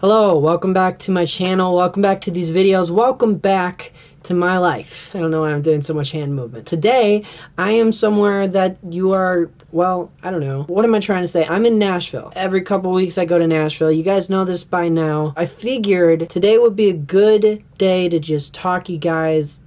Hello, welcome back to my channel, welcome back to these videos, welcome back to my life. I don't know why I'm doing so much hand movement. Today, I am somewhere that you are, well, I don't know. What am I trying to say? I'm in Nashville. Every couple weeks I go to Nashville. You guys know this by now. I figured today would be a good day to just talk to you guys?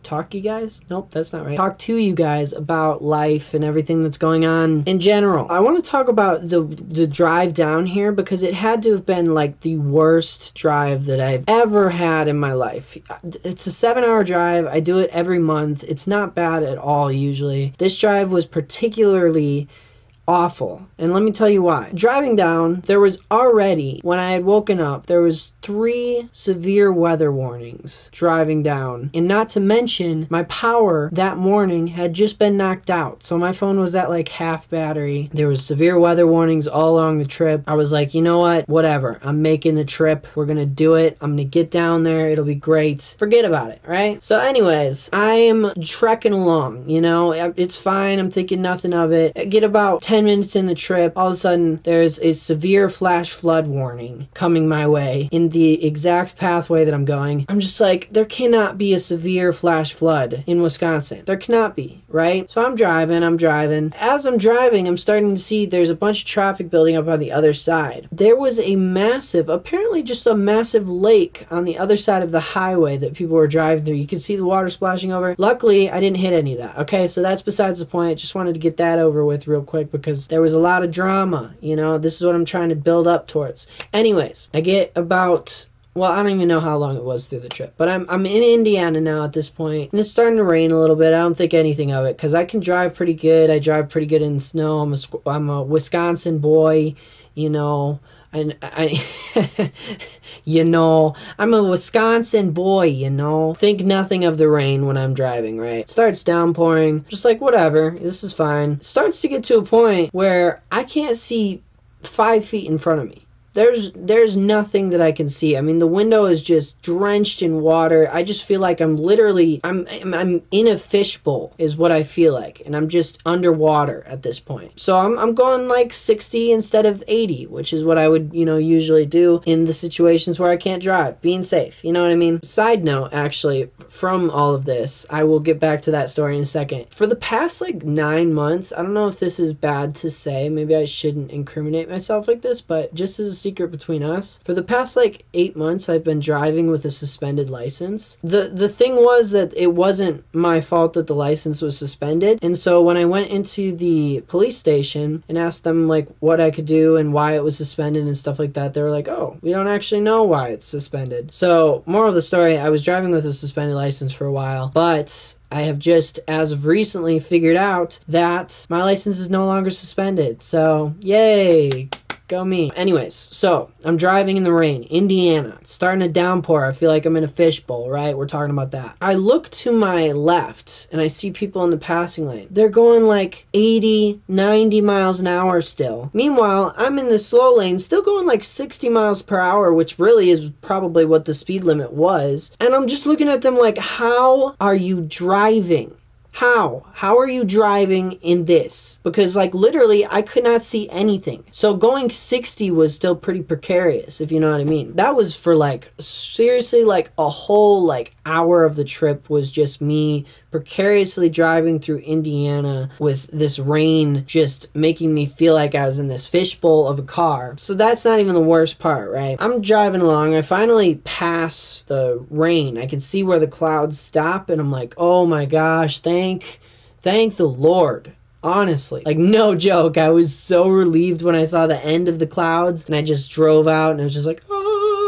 Nope, that's not right. Talk to you guys about life and everything that's going on in general. I want to talk about the drive down here because it had to have been like the worst drive that I've ever had in my life. It's a 7-hour drive. I do it every month. It's not bad at all usually. This drive was particularly awful, and let me tell you why. Driving down, there was already, when I had woken up, there was 3 severe weather warnings driving down, and not to mention my power that morning had just been knocked out, so my phone was at like half battery. There was severe weather warnings all along the trip. I was like, you know what, whatever, I'm making the trip, we're gonna do it, I'm gonna get down there, it'll be great, forget about it, right? So anyways, I am trekking along, you know, it's fine, I'm thinking nothing of it. I get about 10 minutes in the trip, all of a sudden there's a severe flash flood warning coming my way in the exact pathway that I'm going. I'm just like, there cannot be a severe flash flood in Wisconsin. There cannot be, right? So I'm driving. As I'm driving, I'm starting to see there's a bunch of traffic building up on the other side. There was a massive, apparently just a massive lake on the other side of the highway that people were driving through. You could see the water splashing over. Luckily, I didn't hit any of that. Okay, so that's besides the point. Just wanted to get that over with real quick because there was a lot of drama, you know. This is what I'm trying to build up towards. Anyways, I get about, well, I don't even know how long it was through the trip, but I'm in Indiana now at this point, and it's starting to rain a little bit. I don't think anything of it because I can drive pretty good. I drive pretty good in snow. I'm a Wisconsin boy, you know. You know, I'm a Wisconsin boy, you know. Think nothing of the rain when I'm driving, right? It starts downpouring, just like whatever, this is fine. It starts to get to a point where I can't see 5 feet in front of me. There's nothing that I can see. I mean, the window is just drenched in water. I just feel like I'm in a fishbowl is what I feel like, and I'm just underwater at this point. So I'm going like 60 instead of 80, which is what I would, you know, usually do in the situations where I can't drive, being safe, you know what I mean? Side note, actually, from all of this, I will get back to that story in a second. For the past like 9 months, I don't know if this is bad to say, maybe I shouldn't incriminate myself like this, but just as a secret between us, for the past like 8 months I've been driving with a suspended license. The thing was that it wasn't my fault that the license was suspended, and so when I went into the police station and asked them like what I could do and why it was suspended and stuff like that, they were like, oh, we don't actually know why it's suspended. So moral of the story, I was driving with a suspended license for a while, but I have just, as of recently, figured out that my license is no longer suspended. So, yay! Go me. Anyways, so I'm driving in the rain, Indiana. It's starting to downpour. I feel like I'm in a fishbowl, right? We're talking about that. I look to my left and I see people in the passing lane. They're going like 80, 90 miles an hour still. Meanwhile, I'm in the slow lane, still going like 60 miles per hour, which really is probably what the speed limit was. And I'm just looking at them like, how are you driving? How are you driving in this? Because like literally I could not see anything. So going 60 was still pretty precarious, if you know what I mean. That was for like seriously like a whole like hour of the trip was just me precariously driving through Indiana with this rain just making me feel like I was in this fishbowl of a car. So that's not even the worst part, right? I'm driving along. I finally pass the rain. I can see where the clouds stop and I'm like, oh my gosh, thank the Lord. Honestly, like no joke, I was so relieved when I saw the end of the clouds and I just drove out and I was just like, oh.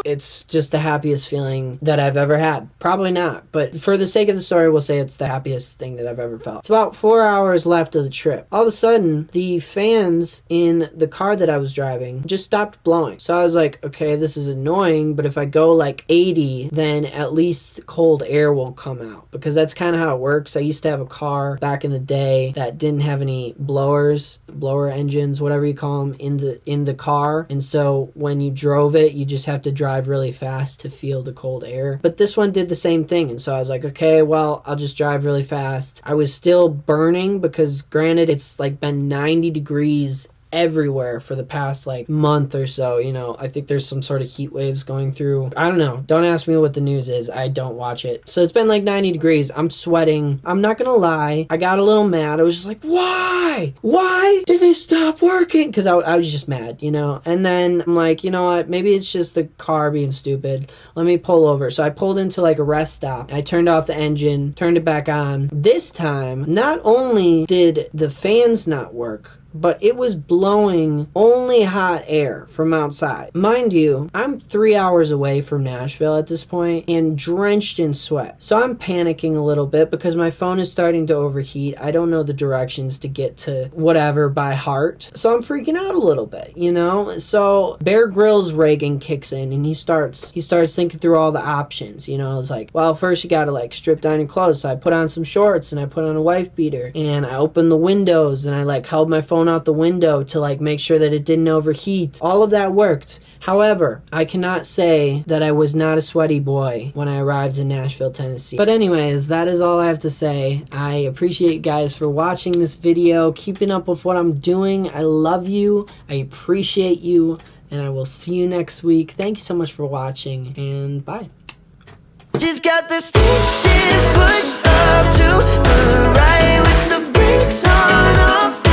It's just the happiest feeling that I've ever had. Probably not, but for the sake of the story, we'll say it's the happiest thing that I've ever felt. It's about 4 hours left of the trip. All of a sudden, the fans in the car that I was driving just stopped blowing. So I was like, okay, this is annoying, but if I go like 80, then at least cold air will come out because that's kind of how it works. I used to have a car back in the day that didn't have any blower engines, whatever you call them, in the car. And so when you drove it, you just have to drive really fast to feel the cold air. But this one did the same thing. And so I was like, okay, well, I'll just drive really fast. I was still burning because granted, it's like been 90 degrees everywhere for the past like month or so. You know, I think there's some sort of heat waves going through. I don't know. Don't ask me what the news is. I don't watch it. So it's been like 90 degrees. I'm sweating. I'm not gonna lie. I got a little mad. I was just like, why? Why did they stop working? Because I was just mad, you know? And then I'm like, you know what? Maybe it's just the car being stupid. Let me pull over. So I pulled into like a rest stop. I turned off the engine, turned it back on. This time, not only did the fans not work, but it was blowing only hot air from outside. Mind you, I'm 3 hours away from Nashville at this point and drenched in sweat. So I'm panicking a little bit because my phone is starting to overheat. I don't know the directions to get to whatever by heart. So I'm freaking out a little bit, you know? So Bear Grylls Reagan kicks in and he starts thinking through all the options, you know? It's like, well, first you gotta like strip down your clothes. So I put on some shorts and I put on a wife beater and I opened the windows and I like held my phone out the window to like make sure that it didn't overheat. All of that worked. However, I cannot say that I was not a sweaty boy when I arrived in Nashville, Tennessee. But anyways, that is all I have to say. I appreciate you guys for watching this video, keeping up with what I'm doing. I love you. I appreciate you. And I will see you next week. Thank you so much for watching, and bye. Just got the stick shift pushed up to the right with the brakes on off.